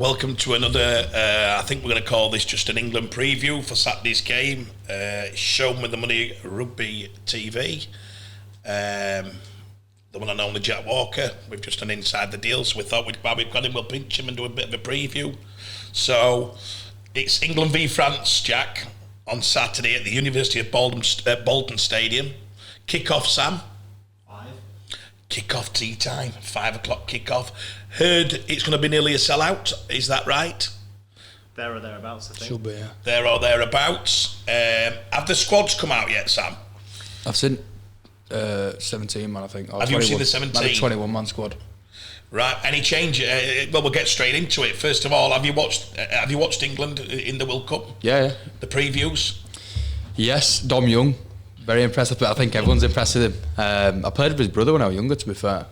Welcome to another, I think we're going to call this just an England preview for Saturday's game. Shown with the money Rugby TV. The one and only Jack Walker. We've just done Inside the Deal, so we thought we've got him, we'll pinch him and do a bit of a preview. So, it's England v France, Jack, on Saturday at the University of Bolton Stadium. Kick-off, Sam? Kick-off tea time, 5 o'clock kick-off. Heard it's going to be nearly a sellout, is that right? There or thereabouts, I think. Should be, yeah. There or thereabouts. Have the squads come out yet, Sam? I've seen 17 man, I think. Have you seen the 17? Like a 21 man squad. Right, any change? Well, we'll get straight into it. First of all, have you watched England in the World Cup? Yeah. The previews? Yes, Dom Young. Very impressive, but I think everyone's impressed with him. I played with his brother when I was younger, to be fair.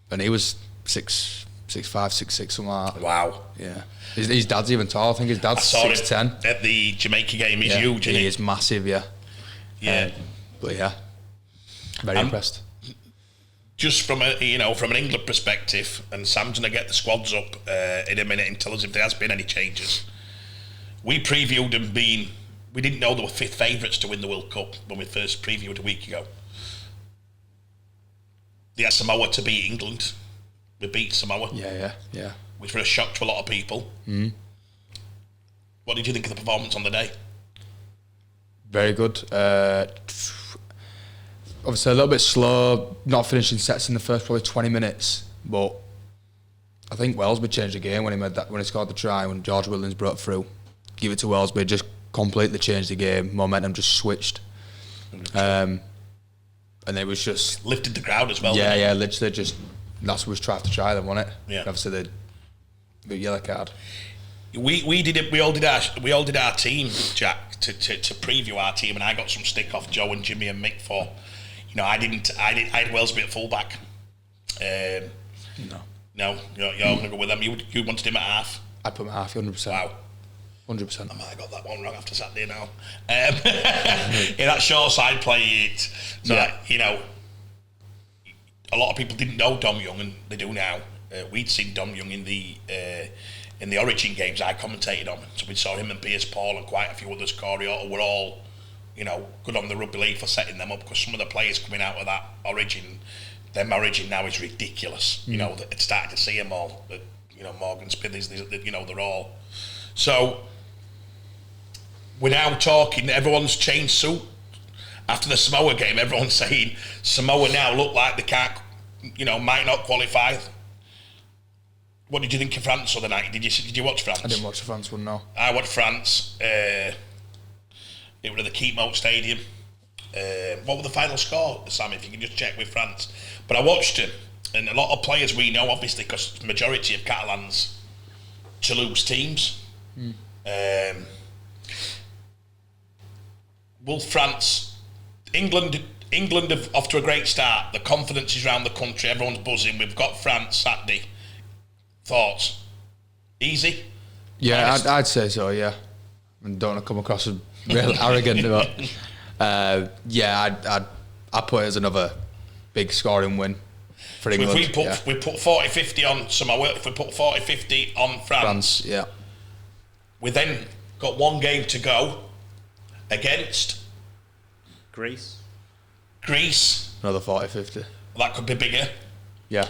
And he was 6'5", 6'6", something like that. Wow. Yeah. His dad's even tall. I think his dad's 6'10". At the Jamaica game, he's huge, isn't he? He is massive, yeah. Yeah. But yeah, very impressed. Just from an England perspective, and Sam's going to get the squads up in a minute and tell us if there has been any changes. We previewed them being... We didn't know they were fifth favourites to win the World Cup when we first previewed a week ago. They had Samoa to beat England. We beat Samoa. Yeah. Which was a shock to a lot of people. Mm. What did you think of the performance on the day? Very good. Obviously a little bit slow, not finishing sets in the first probably 20 minutes, but I think Wellesby changed the game when he scored the try, when George Williams broke through. Give it to Wellesby, just completely changed the game. Momentum just switched. And it was just... Lifted the crowd as well. Yeah, literally just... That's what was trying to try them, wasn't it? Yeah. And obviously the yellow card. We did it. We all did our team, Jack, to preview our team, and I got some stick off Joe and Jimmy and Mick for, I had Wellesby at fullback. No, you're going to go with them. You wanted him at half. I'd put him at half, 100%. Wow. 100%. I might have got that one wrong after Saturday now. In that short side play, a lot of people didn't know Dom Young, and they do now. We'd seen Dom Young in the Origin games I commentated on, so we saw him and Piers Paul and quite a few others. Corey Otto were all, good on the Rugby League for setting them up, because some of the players coming out of that Origin, them Origin now is ridiculous. It's starting to see them all. Morgan Spithers, they're all. So we're now talking, everyone's changed suit. After the Samoa game, everyone's saying Samoa now look like they can't, might not qualify. What did you think of France the other night? Did you watch France? I didn't watch the France one, no. I watched France. It was at the Keepmoat Stadium. What was the final score, Sam, if you can just check with France? But I watched it, and a lot of players we know, obviously, because the majority of Catalans Toulouse teams. Will France... England have off to a great start. The confidence is around the country. Everyone's buzzing. We've got France Saturday. Thoughts? Easy? Yeah, I'd say so, yeah. I don't want to come across as real arrogant, but I'd put it as another big scoring win for England. So if we put 40-50 on Samoa, if we put 40-50 on France, yeah. We then got one game to go against... Greece. Another 40-50. That could be bigger. Yeah.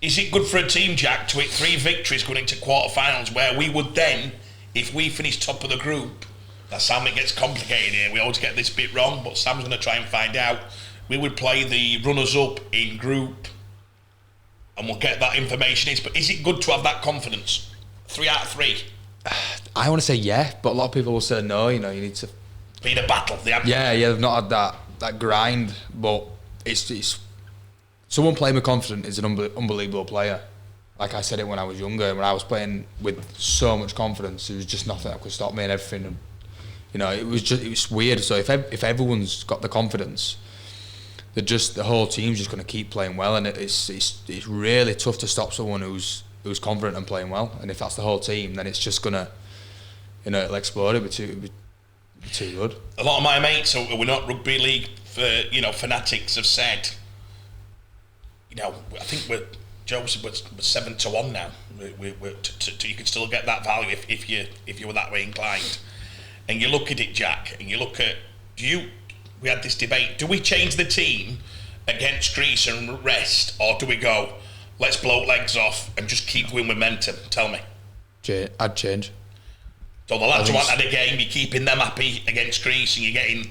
Is it good for a team, Jack, to hit 3 victories going into quarterfinals, where we would then, if we finish top of the group, that's how it gets complicated here. We always get this bit wrong, but Sam's going to try and find out. We would play the runners-up in group, and we'll get that information. But is it good to have that confidence? 3 out of 3? I want to say yeah, but a lot of people will say no. You need to... Been a battle. They've not had that grind, but it's someone playing with confidence is an unbelievable player. Like I said it when I was younger, when I was playing with so much confidence, it was just nothing that could stop me and everything. And, it was weird. So if everyone's got the confidence, the whole team's just going to keep playing well, and it's really tough to stop someone who's confident and playing well. And if that's the whole team, then it's just gonna, it'll explode. It'll be too good. A lot of my mates who are not rugby league fanatics have said, I think we're Joseph was 7-1 now. You can still get that value if you were that way inclined. And you look at it, Jack, and you look at we had this debate. Do we change the team against Greece and rest, or do we go, let's blow legs off and just keep with momentum? Tell me. I'd change. So the lads who aren't had a game, you're keeping them happy against Greece, and you're getting.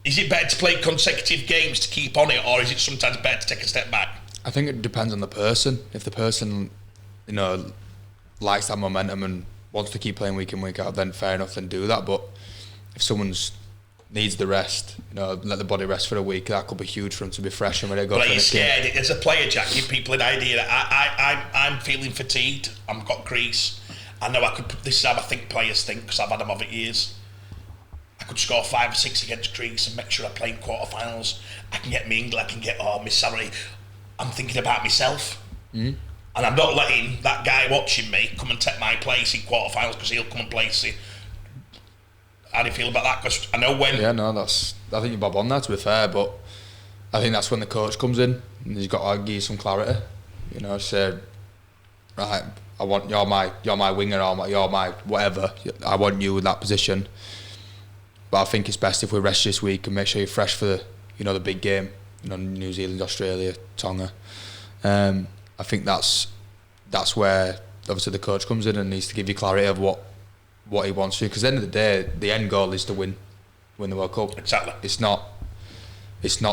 Is it better to play consecutive games to keep on it, or is it sometimes better to take a step back? I think it depends on the person. If the person, likes that momentum and wants to keep playing week in, week out, then fair enough, then do that. But if someone's needs the rest, let the body rest for a week, that could be huge for them to be fresh and ready to go. But are you scared as a player, Jack? Give people an idea that I'm feeling fatigued. I've got Greece. I know I could. This is how I think players think because I've had them over years. I could score 5 or 6 against Greece and make sure I play in quarterfinals. I can get me England. I can get my salary. I'm thinking about myself, and I'm not letting that guy watching me come and take my place in quarterfinals because he'll come and place it. How do you feel about that? Because I know when. Yeah, no, I think you're bob on that. To be fair, but I think that's when the coach comes in and he's got to give you some clarity. Say, right, I want you're my winger or you're my whatever. I want you in that position. But I think it's best if we rest this week and make sure you're fresh for the big game. New Zealand, Australia, Tonga. I think that's where obviously the coach comes in and needs to give you clarity of what he wants to. Because at the end of the day, the end goal is to win the World Cup. Exactly. It's not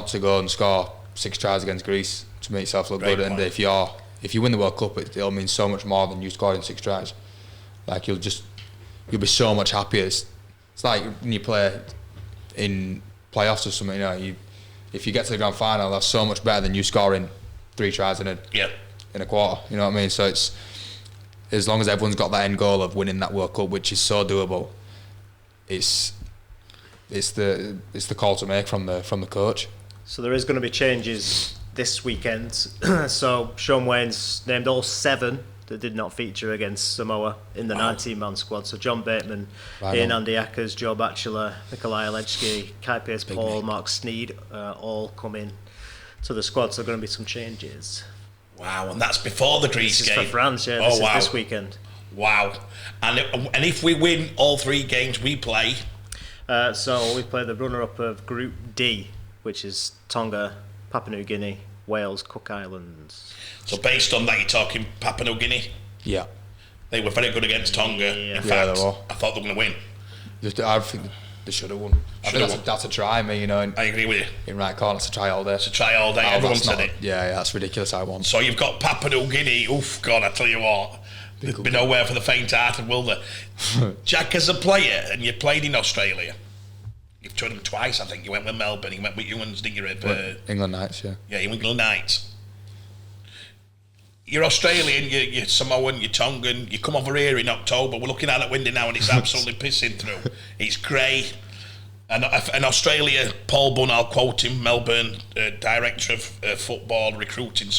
to go and score 6 tries against Greece to make yourself look good. And if you win the World Cup, it'll mean so much more than you scoring 6 tries. Like you'll be so much happier. It's like when you play in playoffs or something. If you get to the grand final, that's so much better than you scoring 3 tries in a quarter. You know what I mean? So it's as long as everyone's got that end goal of winning that World Cup, which is so doable. It's the call to make from the coach. So there is going to be changes this weekend. So Sean Wayne's named all 7 that did not feature against Samoa in the 19-man squad. So John Bateman, Ian Andy Ackers, Joe Batchelor, Nikolai Alechki, Kai Pearce-Paul, Mark Sneed, all come in to the squad. So there are going to be some changes. Wow, and that's before the Greece this game. Is for France, yeah. This is this weekend. Wow. And if we win all 3 games we play... So we play the runner-up of Group D, which is Tonga, Papua New Guinea, Wales, Cook Islands. So based on that, you're talking Papua New Guinea? Yeah. They were very good against Tonga. Yeah. In fact, I thought they were going to win. I think they should have won. That's a try, I agree with you. In right corner, that's a try all day. It's a try all day, everyone said it. Yeah, that's ridiculous, I won. So you've got Papua New Guinea, oof, God, I tell you what. There'll be nowhere for the faint-hearted, will there? Jack, as a player, and you played in Australia, you've toured them twice, I think. You went with Melbourne, you went with Ewans, didn't you? England Knights, yeah. Yeah, you England Knights. You're Australian, you're Samoan, you're Tongan, you come over here in October, we're looking out that window now and it's absolutely pissing through. It's grey. And Australia, Paul Bunn, I'll quote him, Melbourne, director of football recruiting,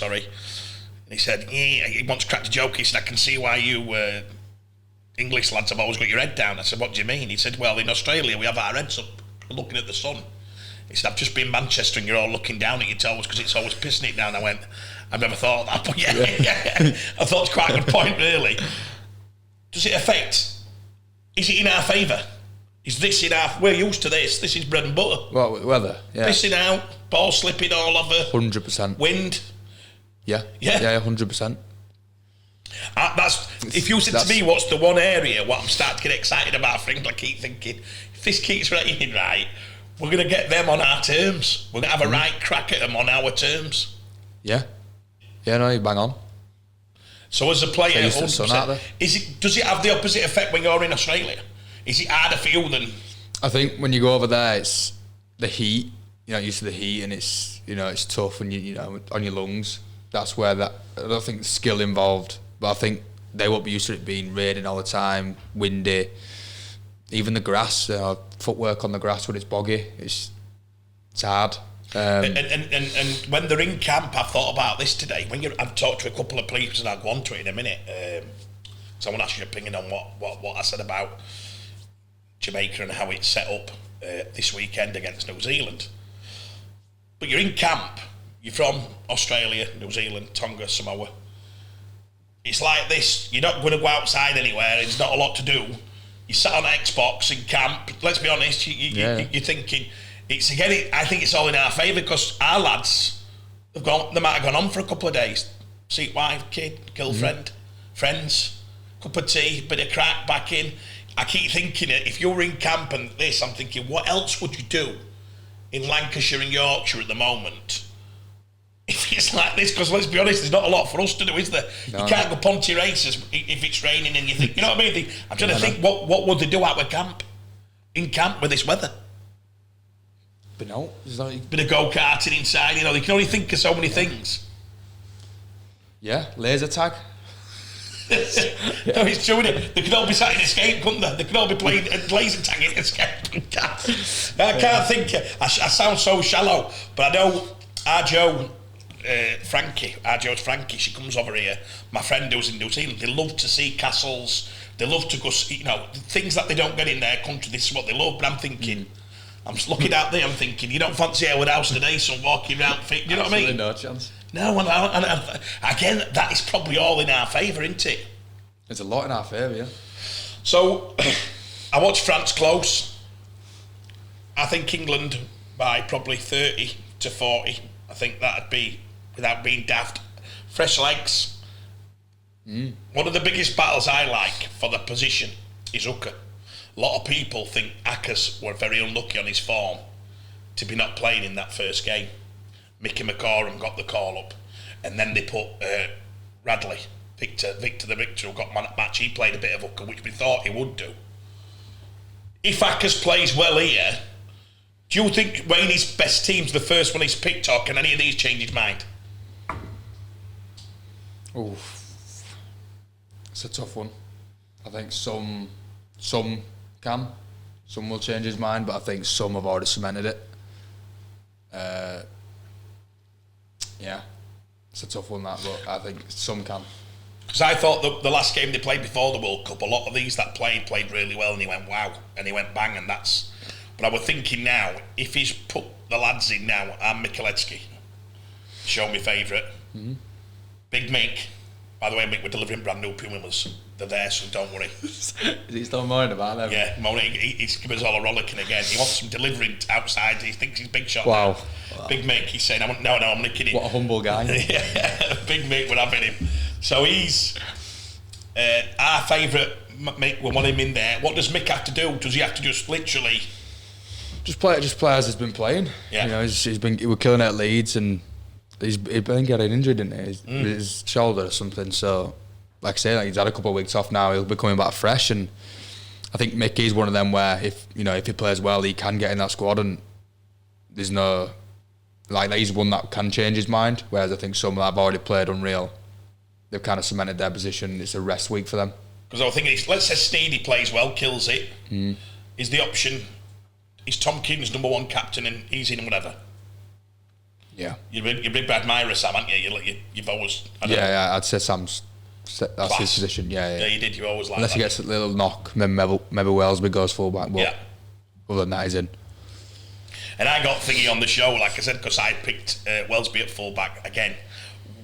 and he said, he once cracked a joke, he said, I can see why you English lads have always got your head down. I said, what do you mean? He said, well, in Australia we have our heads up looking at the sun. He said, I've just been in Manchester and you're all looking down at your toes because it's always pissing it down. I went, I've never thought of that, but yeah. I thought it's quite a good point, really. Does it affect? Is it in our favour? Is this in our... We're used to this. This is bread and butter. Well, weather, yeah. Pissing out, ball slipping all over. 100%. Wind. Yeah. Yeah, 100%. If you said to me, what's the one area what I'm starting to get excited about, I keep thinking, if this keeps raining right, we're going to get them on our terms. We're going to have a right crack at them on our terms. Yeah. Yeah, no, you bang on. So as a player, 100%, does it have the opposite effect when you're in Australia? Is it harder for you than... I think when you go over there, it's the heat. You're not used to the heat and it's tough when you on your lungs. That's where I don't think skill involved, but I think they won't be used to it being raining all the time, windy. Even the grass, footwork on the grass when it's boggy, it's hard. And when they're in camp, I've thought about this today. I've talked to a couple of players, and I'll go on to it in a minute. So I want to ask your opinion on what I said about Jamaica and how it's set up this weekend against New Zealand. But you're in camp. You're from Australia, New Zealand, Tonga, Samoa. it's like this. You're not going to go outside anywhere. There's not a lot to do. You sat on Xbox in camp. Let's be honest. You're thinking it's again. I think it's all in our favour because our lads have gone. They might have gone on for a couple of days. See wife, kid, girlfriend, friends, cup of tea, bit of crack back in. I keep thinking it. If you were in camp and this, I'm thinking, what else would you do in Lancashire and Yorkshire at the moment? If it's like this, because let's be honest, there's not a lot for us to do, is there? No. You can't go Ponty races if it's raining and you think, you know what I mean? I'm trying to think, what would they do out of camp? In camp with this weather? But no, there's not... Bit of go-karting inside, you know, they can only think of so many things. Yeah, laser tag. No, it's true, isn't it? They could all be sat in escape, couldn't they? They could all be playing laser tag in escape. I can't think, I sound so shallow, but I know our Joe... Joe's Frankie, she comes over here. My friend who's in New Zealand, they love to see castles, they love to go see, you know, things that they don't get in their country. This is what they love. But I'm thinking, I'm just looking out there, I'm thinking, you don't fancy Howard House today, so walking around, do you know what I mean? No chance. No, and again, that is probably all in our favour, isn't it? It's a lot in our favour, yeah. So, I watched France close. I think England by probably 30 to 40. I think that'd be, without being daft, fresh legs. One of the biggest battles I like for the position is hooker. A lot of people think Ackers were very unlucky on his form to be not playing in that first game. Mickey McCorum got the call up, and then they put Radley, Victor the Victor, who got man at match. He played a bit of hooker, which we thought he would do. If Ackers plays well here, do you think Rainey's best team's the first one he's picked, or can any of these change his mind? It's a tough one. I think some can, some will change his mind, but I think some have already cemented it. Yeah, it's a tough one that, but I think some can. Because I thought the last game they played before the World Cup, a lot of these that played really well, and he went wow, and he went bang, and that's. But I was thinking now, if he's put the lads in now, and Michaletsky, show me favourite. Big Mick. By the way, Mick, we're delivering brand new Pumas. They're there, so don't worry. Is he still moaning about them? Yeah, moaning. He's giving us all a rollicking again. He wants some delivering outside. He thinks he's big shot. Wow. Big Mick, he's saying, no, I'm not kidding. What a humble guy. Yeah, Big Mick, we're having him. So he's our favourite. Mick, we want him in there. What does Mick have to do? Does he have to just literally... Just play as he's been playing. Yeah. You know, he was killing it at Leeds, and he's been getting injured, didn't he? His shoulder or something. So, like I say, he's had a couple of weeks off now. He'll be coming back fresh, and I think Mickey's one of them where if he plays well, he can get in that squad, and there's no he's one that can change his mind. Whereas I think some that have already played unreal, they've kind of cemented their position. It's a rest week for them. Because I was thinking, let's say Sneedy plays well, kills it. Is the option? Is Tom King's number one captain and he's in whatever? Yeah. You're a big bad Myra, Sam, aren't you? You've always... Yeah, I'd say Sam's... That's class. His position, yeah. Yeah, you did, you always like Unless he gets a little knock, maybe Wellesby goes full-back, but other than that, he's in. And I got thingy on the show, like I said, because I picked Wellesby at full-back. Again,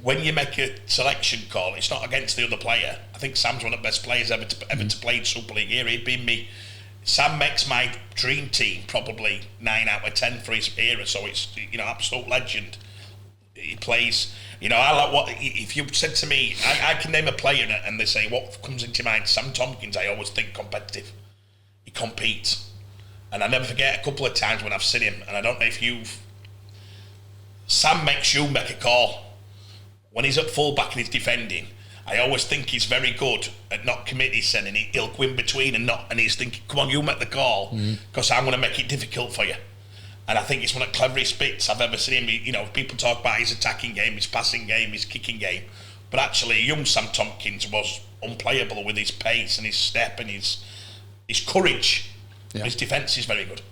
when you make a selection call, it's not against the other player. I think Sam's one of the best players ever to play in Super League here. He'd been me... Sam makes my dream team probably 9 out of 10 for his era, so it's absolute legend. He plays, I like what if you said to me, I can name a player and they say what comes into mind. Sam Tompkins, I always think competitive. He competes, and I never forget a couple of times when I've seen him, and I don't know if Sam makes you make a call when he's at fullback and he's defending. I always think he's very good at not committing sin, and he'll go in between and he's thinking, come on, you make the call, because I'm going to make it difficult for you. And I think it's one of the cleverest bits I've ever seen him. People talk about his attacking game, his passing game, his kicking game, but actually young Sam Tompkins was unplayable with his pace and his step and his courage. Yeah. His defence is very good.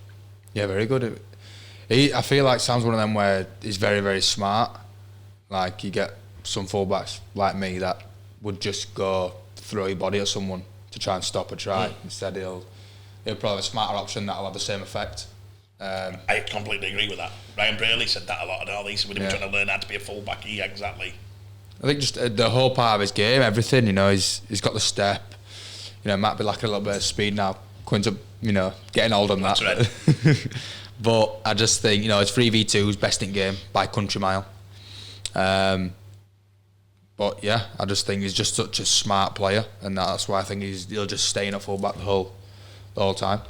Yeah, very good. I feel like Sam's one of them where he's very, very smart. Like you get some fullbacks like me that would just go throw your body at someone to try and stop a try. Instead he'll probably have a smarter option that'll have the same effect. I completely agree with that. Ryan Braley said that a lot, and all these would have been trying to learn how to be a fullback. Exactly. I think just the whole part of his game, everything, you know, he's got the step. You know, might be lacking a little bit of speed now. Quinn's up, you know, getting older than that. Right. But I just think, you know, it's 3v2's best in game by country mile. But yeah, I just think he's just such a smart player, and that's why I think he'll just stay in at fullback the whole time.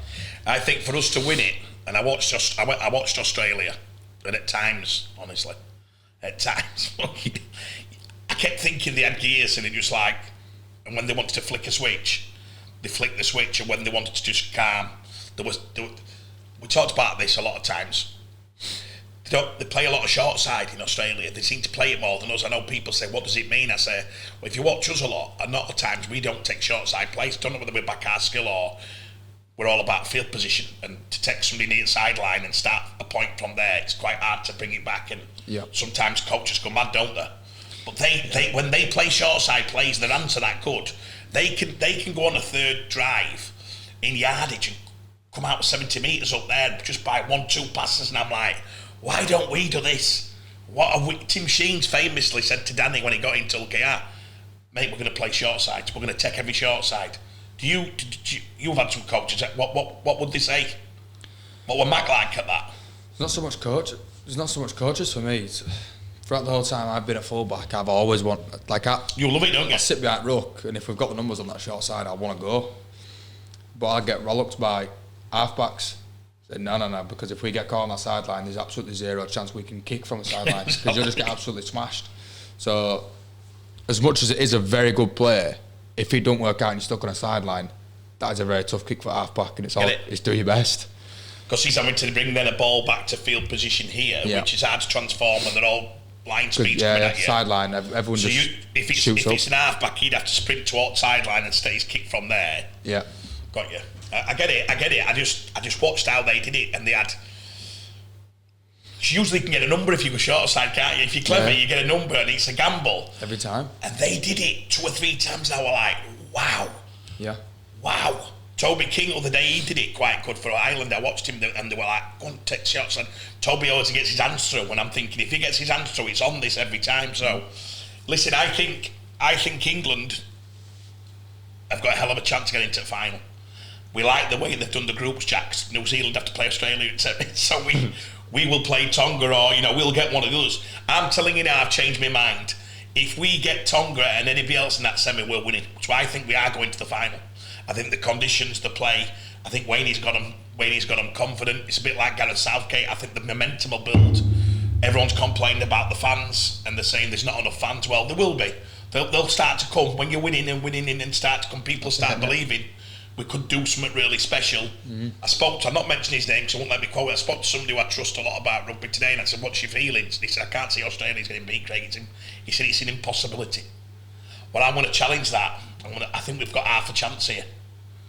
I think for us to win it, and I watched Australia, and at times, honestly, I kept thinking they had gears, and it was like, and when they wanted to flick a switch, they flicked the switch, and when they wanted to just calm, we talked about this a lot of times. They play a lot of short side in Australia. They seem to play it more than us. I know people say, what does it mean? I say, well, if you watch us a lot of times we don't take short side plays. Don't know whether we back our skill or we're all about field position. And to take somebody near the sideline and start a point from there, it's quite hard to bring it back. And sometimes coaches go mad, don't they? But they when they play short side plays, their hands are that good. They can go on a third drive in yardage and come out 70 metres up there just by 1-2 passes, and I'm like, why don't we do this? Tim Sheens famously said to Danny when he got into LKR, mate, we're going to play short sides. We're going to take every short side. You've had some coaches. What would they say? What were Mac like at that? There's not so much coaches for me. Throughout the whole time I've been a fullback, I've always you love it, don't you? I sit behind ruck, and if we've got the numbers on that short side, I want to go. But I get rollocked by halfbacks. No, because if we get caught on that sideline, there's absolutely zero chance we can kick from the sideline because you'll just get absolutely smashed. So, as much as it is a very good play, if it don't work out and you're stuck on a sideline, that is a very tough kick for halfback, and it's do your best. Because he's having to bring then a ball back to field position here, which is hard to transform when they're all line speeds coming at you. Sideline, everyone so just if it's an halfback, he'd have to sprint towards sideline and stay his kick from there. Yeah. Got you. I get it. I just watched how they did it, and they had. You usually can get a number if you go short side, can't you? If you're clever, you get a number, and it's a gamble every time. And they did it 2 or 3 times. And I was like, wow. Yeah. Wow. Toby King the other day, he did it quite good for Ireland. I watched him, and they were like, go on, take shots. And Toby always gets his hands through. And I'm thinking, if he gets his hands through, it's on this every time. So, listen, I think England have got a hell of a chance to get into the final. We like the way they've done the groups, Jacks. New Zealand have to play Australia, so we will play Tonga, or we'll get one of those. I'm telling you now, I've changed my mind. If we get Tonga and anybody else in that semi, we're winning. So I think we are going to the final. I think the conditions, the play, I think Wayne's got them confident. It's a bit like Gareth Southgate. I think the momentum will build. Everyone's complaining about the fans, and they're saying there's not enough fans. Well, there will be. They'll start to come when you're winning and start to come. People start believing. We could do something really special. I'm not mentioning his name because I won't let me quote it. I spoke to somebody who I trust a lot about rugby today, and I said, what's your feelings? And he said, I can't see Australia's getting beat, Craig. He said, it's an impossibility. Well, I want to challenge that. I think we've got half a chance here.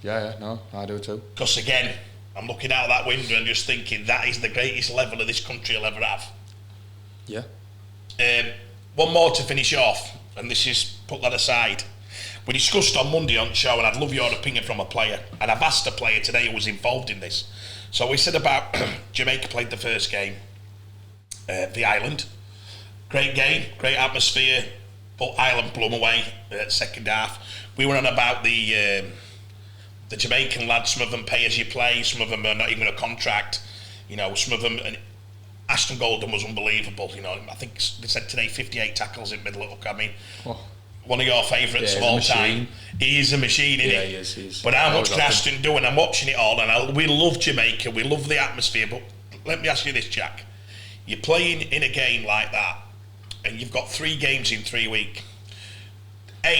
Yeah, no, I do too. Because again, I'm looking out that window and just thinking that is the greatest level of this country will ever have. Yeah. One more to finish off, and this is, put that aside. We discussed on Monday on the show, and I'd love your opinion from a player, and I've asked a player today who was involved in this. So we said about Jamaica played the first game, the Ireland. Great game, great atmosphere, but Ireland blew them away second half. We were on about the Jamaican lads. Some of them pay as you play, some of them are not even a contract. Some of them. And Ashton Golden was unbelievable. I think they said today 58 tackles in middle. Look, I mean. One of your favourites of all time. He is a machine, isn't he? Yeah, he is. But how much can Ashton do? And I'm watching it all, and we love Jamaica, we love the atmosphere, but let me ask you this, Jack. You're playing in a game like that, and you've got 3 games in 3 weeks.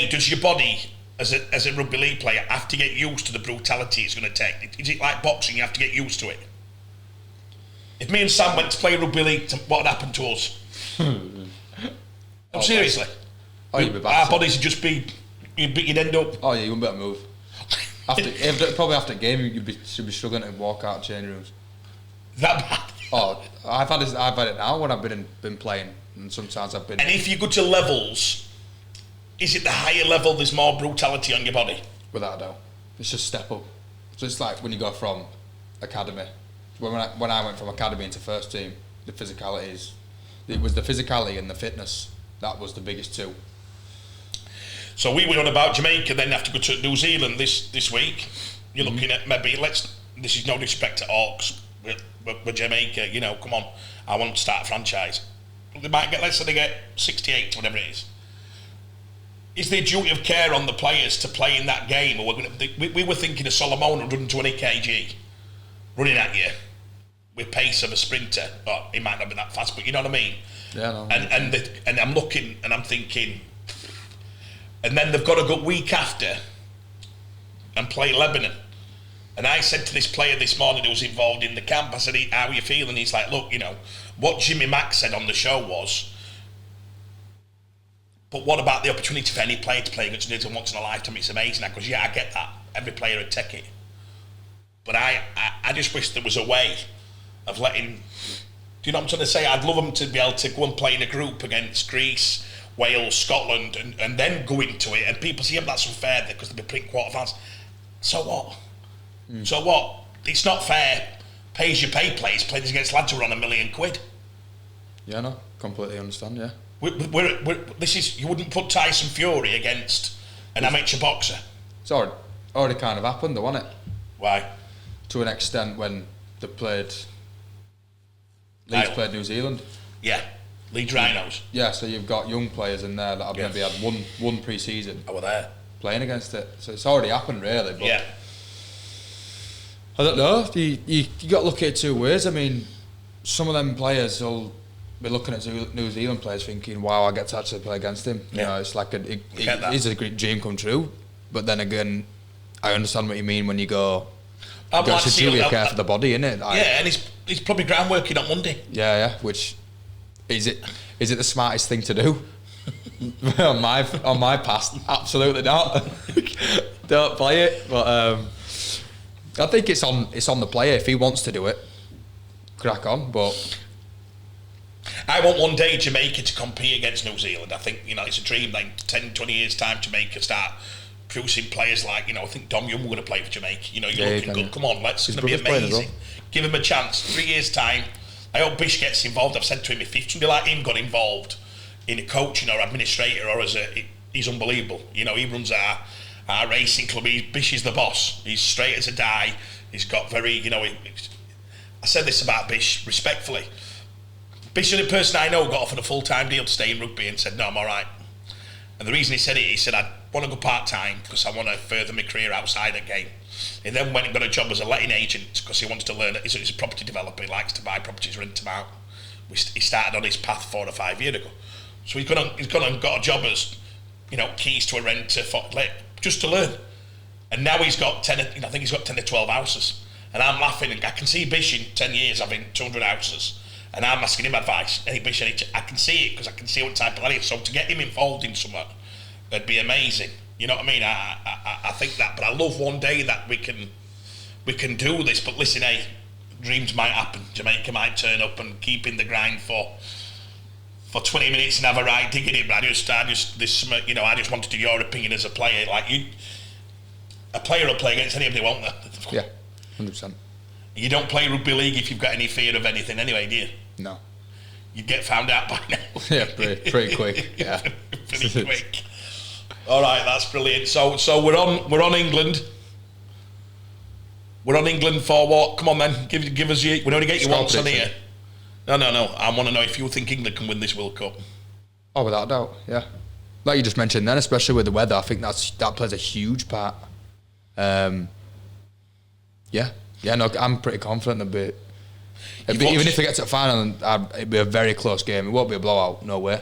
Does your body, as a rugby league player, have to get used to the brutality it's going to take? Is it like boxing, you have to get used to it? If me and Sam went to play rugby league, what would happen to us? Seriously. You'd be our bodies would just be, you'd end up. Oh yeah, you wouldn't be able to move. Probably after a game, you'd be struggling to walk out of change rooms. That bad? Oh, I've had it now when I've been playing, and sometimes I've been. And if you go to levels, is it the higher level? There's more brutality on your body. Without a doubt, it's just step up. So it's like when you go from academy. When I went from academy into first team, the physicality and the fitness. That was the biggest two. So we were on about Jamaica, then have to go to New Zealand this week. You're looking at maybe this is no disrespect to Hawks, with Jamaica, you know, come on, I want to start a franchise. They might get, let's say they get 68, whatever it is. Is there a duty of care on the players to play in that game? Or we were thinking of Solomon 120 kg running at you with pace of a sprinter. Oh, he might not be that fast, but you know what I mean? Yeah, no. And I'm looking and I'm thinking, and then they've got to go week after and play Lebanon. And I said to this player this morning who was involved in the camp, I said, how are you feeling? He's like, look, you know, what Jimmy Mack said on the show was, but what about the opportunity for any player to play against New Zealand once in a lifetime? It's amazing. Because yeah, I get that. Every player would take it. But I just wish there was a way of letting, do you know what I'm trying to say? I'd love them to be able to go and play in a group against Greece, Wales, Scotland, and then go into it. And people say, yeah, that's unfair because they'll be playing quarterfinals. So what? So what? It's not fair. Pay as you pay players playing against lads who are on £1 million. Yeah, no, completely understand, yeah. This is, you wouldn't put Tyson Fury against an amateur boxer. It's already kind of happened though, hasn't it? Why? To an extent when they played, Leeds played New Zealand. Yeah, Leeds Rhinos. Yeah, so you've got young players in there that have maybe had one pre-season. I were there. Playing against it. So it's already happened really, but yeah. I don't know, you got to look at it two ways. I mean, some of them players will be looking at New Zealand players thinking, wow, I get to actually play against him. You know, it's like it is a great dream come true. But then again, I understand what you mean when you go, it's a duty of care for the body, isn't it? Yeah, and he's probably ground working on Monday. Yeah, which, is it the smartest thing to do? on my past, absolutely not. Don't play it. But I think it's on the player. If he wants to do it, crack on. But I want one day Jamaica to compete against New Zealand. I think, you know, it's a dream. Like 10, 20 years time, Jamaica start producing players like, you know, I think Dom Young were going to play for Jamaica. You know, you're looking good. Come on, it's going to be amazing. Well. Give him a chance. 3 years time. I hope Bish gets involved. I've said to him, if somebody like him got involved in a coaching or administrator or he's unbelievable. You know, he runs our racing club. Bish is the boss. He's straight as a die. He's got very, you know, I said this about Bish respectfully. Bish is the person I know got offered a full-time deal to stay in rugby and said, no, I'm all right. And the reason he said it, he said, I want to go part-time because I want to further my career outside the game. He then went and got a job as a letting agent because he wanted to learn. He's a property developer. He likes to buy properties, rent them out. He started on his path 4 or 5 years ago. So he's gone and got a job as, you know, keys to a renter just to learn. And now he's got 10, I think he's got 10 or 12 houses. And I'm laughing, and I can see Bish in 10 years having 200 houses. And I'm asking him advice. Hey Bish, I can see it because I can see what type of lad he is. So to get him involved in something, it'd be amazing. You know what I mean? I think that, but I love one day that we can do this. But listen, hey, dreams might happen. Jamaica might turn up and keep in the grind for 20 minutes and have a right digging it. But I just wanted to your opinion as a player. Like a player will play against anybody, won't they? Yeah, 100%. You don't play rugby league if you've got any fear of anything anyway, do you? No. You'd get found out by now. Yeah, pretty quick. Yeah, pretty quick. All right, that's brilliant. So we're on England. We're on England for what? Come on then, give us your. We only get you once on here. No. I want to know if you think England can win this World Cup. Oh, without a doubt, yeah. Like you just mentioned then, especially with the weather, I think that plays a huge part. No, I'm pretty confident even if they get to the final, it'd be a very close game. It won't be a blowout, no way.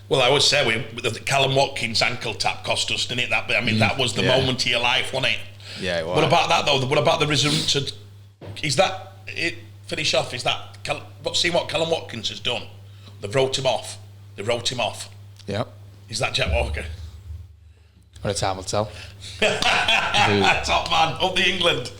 Well, I would say Callum Watkins' ankle tap cost us, didn't it? That was the moment of your life, wasn't it? Yeah, it was. What about that though? What about the resumption? Is that it? Finish off. Is that seeing what Callum Watkins has done? They've wrote him off. Yeah. Is that Jack Walker? What a time will tell. Top man, up the England.